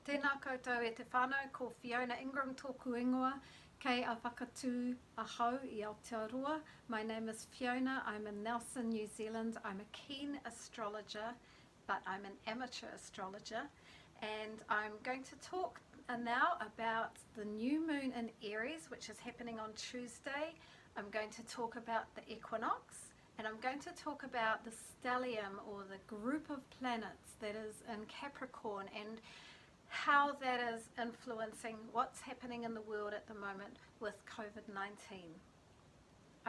Tēnā koutou e te whānau ko Fiona Ingram tōku ingoa kei a Whakatū ahau I Aotearoa. My name is Fiona. I'm in Nelson, New Zealand. I'm a keen astrologer, but I'm an amateur astrologer. And I'm going to talk now about the new moon in Aries, which is happening on Tuesday. I'm going to talk about the equinox, and I'm going to talk about the stellium, or the group of planets that is in Capricorn, and how that is influencing what's happening in the world at the moment with COVID-19.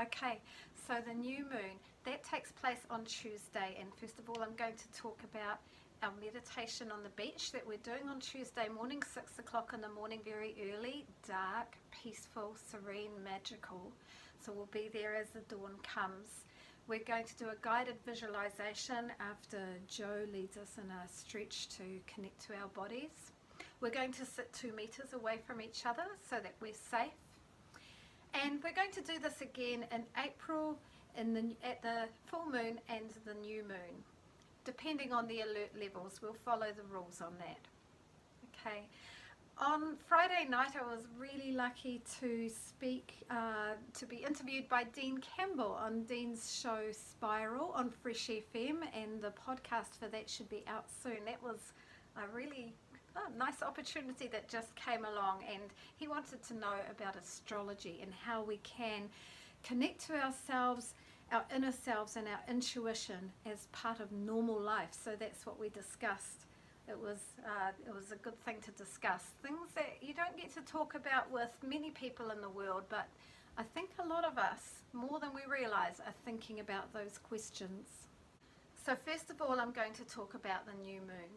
Okay, so the new moon, that takes place on Tuesday, and first of all I'm going to talk about our meditation on the beach that we're doing on Tuesday morning, 6 o'clock in the morning, very early, dark, peaceful, serene, magical. So we'll be there as the dawn comes. We're going to do a guided visualization after Joe leads us in a stretch to connect to our bodies. We're going to sit 2 meters away from each other so that we're safe. And we're going to do this again in April at the full moon and the new moon. Depending on the alert levels, we'll follow the rules on that. Okay. On Friday night, I was really lucky to to be interviewed by Dean Campbell on Dean's show Spiral on Fresh FM, and the podcast for that should be out soon. That was a really nice opportunity that just came along, and he wanted to know about astrology and how we can connect to ourselves, our inner selves, and our intuition as part of normal life. So that's what we discussed. It was a good thing to discuss, things that you don't get to talk about with many people in the world, but I think a lot of us, more than we realize, are thinking about those questions. So first of all, I'm going to talk about the new moon.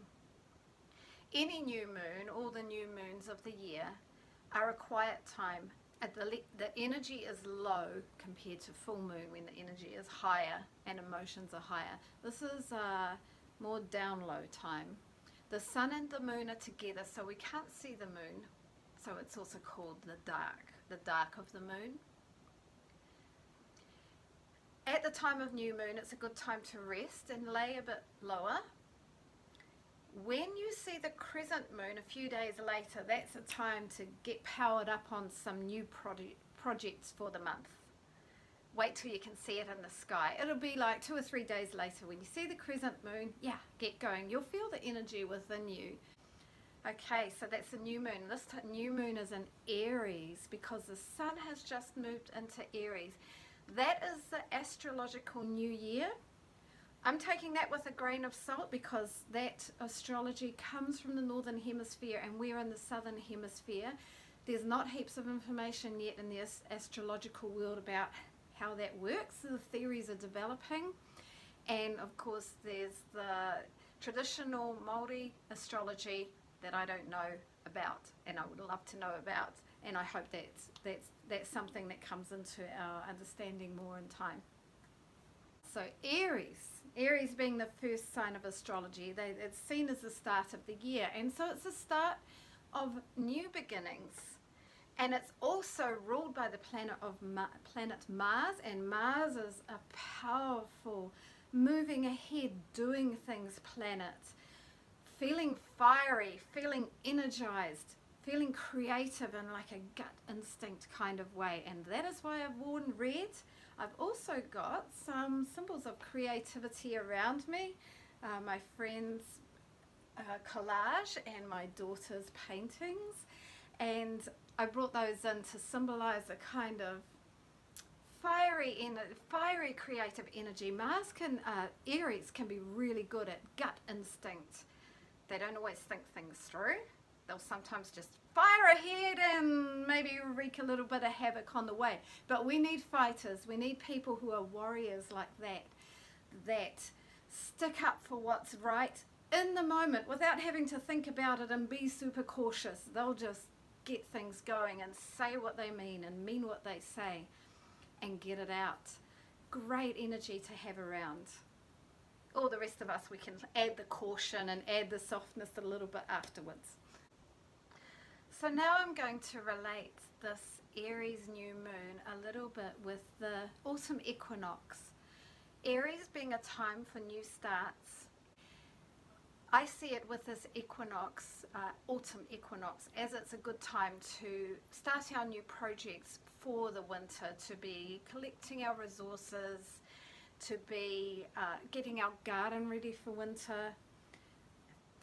Any new moon, all the new moons of the year, are a quiet time. The energy is low compared to full moon, when the energy is higher and emotions are higher. This is a more down low time. The sun and the moon are together, so we can't see the moon, so it's also called the dark of the moon. At the time of new moon, it's a good time to rest and lay a bit lower. When you see the crescent moon a few days later, that's a time to get powered up on some new projects for the month. Wait till you can see it in the sky. It'll be like 2 or 3 days later when you see the crescent moon, get going. You'll feel the energy within you. Okay, so that's the new moon. This new moon is in Aries because the sun has just moved into Aries. That is the astrological new year. I'm taking that with a grain of salt because that astrology comes from the northern hemisphere and we're in the southern hemisphere. There's not heaps of information yet in the astrological world about how that works. The theories are developing, and of course there's the traditional Māori astrology that I don't know about and I would love to know about, and I hope that's something that comes into our understanding more in time. So Aries being the first sign of astrology, it's seen as the start of the year, and so it's the start of new beginnings. And it's also ruled by the planet Mars, and Mars is a powerful, moving ahead, doing things planet. Feeling fiery, feeling energized, feeling creative in like a gut instinct kind of way. And that is why I've worn red. I've also got some symbols of creativity around me. My friend's collage and my daughter's paintings. And I brought those in to symbolize a kind of fiery creative energy. Aries can be really good at gut instinct. They don't always think things through. They'll sometimes just fire ahead and maybe wreak a little bit of havoc on the way. But we need fighters. We need people who are warriors like that stick up for what's right in the moment without having to think about it and be super cautious. They'll just get things going and say what they mean and mean what they say and get it out. Great energy to have around. All the rest of us, we can add the caution and add the softness a little bit afterwards. So now I'm going to relate this Aries new moon a little bit with the autumn equinox. Aries being a time for new starts. I see it with this equinox, autumn equinox, as it's a good time to start our new projects for the winter, to be collecting our resources, to be getting our garden ready for winter,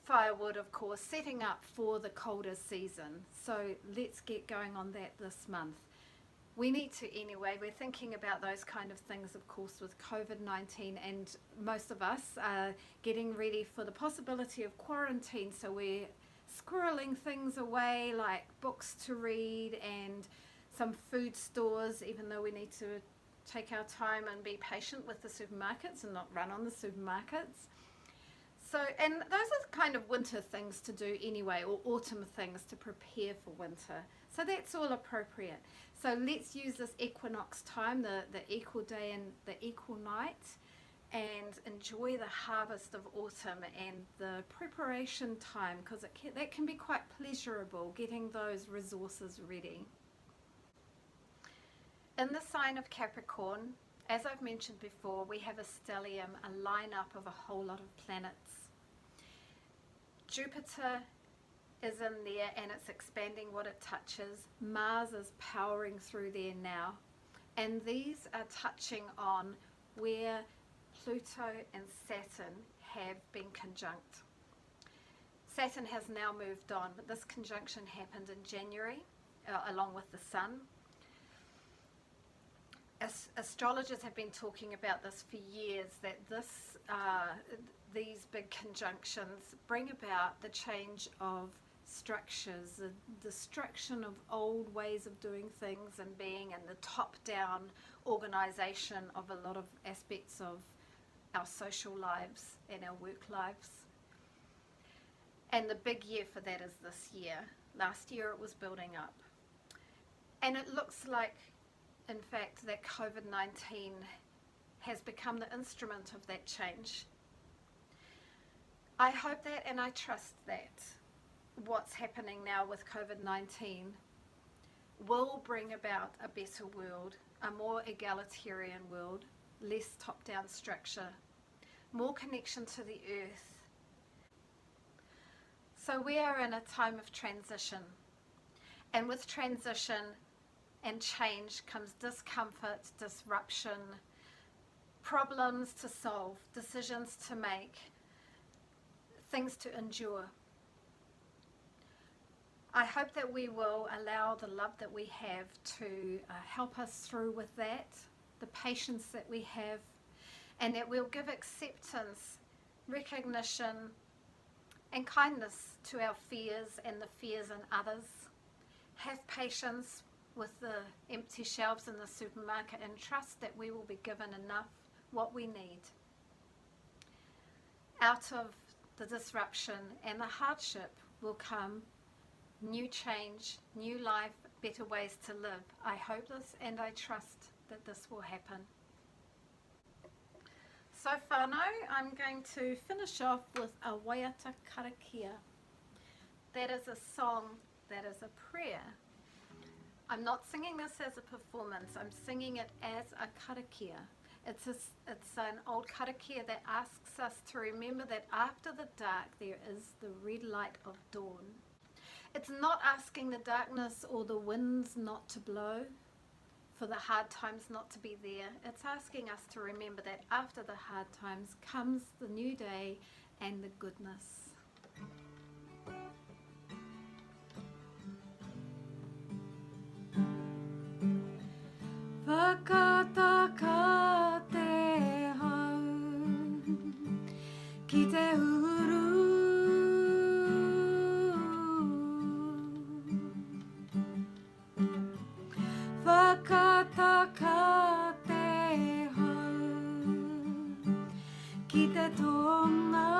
firewood of course, setting up for the colder season. So let's get going on that this month. We need to anyway. We're thinking about those kind of things, of course, with COVID-19, and most of us are getting ready for the possibility of quarantine. So we're squirreling things away, like books to read and some food stores, even though we need to take our time and be patient with the supermarkets and not run on the supermarkets. So, and those are kind of winter things to do anyway, or autumn things to prepare for winter. So that's all appropriate. So let's use this equinox time, the equal day and the equal night, and enjoy the harvest of autumn and the preparation time, because that can be quite pleasurable, getting those resources ready. In the sign of Capricorn, as I've mentioned before, we have a stellium, a lineup of a whole lot of planets. Jupiter is in there and it's expanding what it touches. Mars is powering through there now. And these are touching on where Pluto and Saturn have been conjunct. Saturn has now moved on, but this conjunction happened in January, along with the Sun. Astrologers have been talking about this for years, that these big conjunctions bring about the change of structures, the destruction of old ways of doing things and being, and the top-down organisation of a lot of aspects of our social lives and our work lives. And the big year for that is this year. Last year it was building up. And it looks like, in fact, that COVID-19 has become the instrument of that change. I hope that, and I trust that what's happening now with COVID-19 will bring about a better world, a more egalitarian world, less top-down structure, more connection to the earth. So we are in a time of transition, and with transition and change comes discomfort, disruption, problems to solve, decisions to make, things to endure. I hope that we will allow the love that we have to help us through with that, the patience that we have, and that we'll give acceptance, recognition, and kindness to our fears and the fears in others. Have patience with the empty shelves in the supermarket and trust that we will be given enough, what we need. Out of the disruption and the hardship will come new change, new life, better ways to live. I hope this and I trust that this will happen. So whānau, I'm going to finish off with a waiata karakia. That is a song, that is a prayer. I'm not singing this as a performance, I'm singing it as a karakia. It's an old karakia that asks us to remember that after the dark there is the red light of dawn. It's not asking the darkness or the winds not to blow, for the hard times not to be there. It's asking us to remember that after the hard times comes the new day and the goodness. Whakataka te hau ki te uru. Whakataka te hau ki te tonga.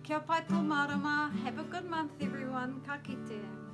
Kia pai tō marama. Have a good month, everyone. Ka kite.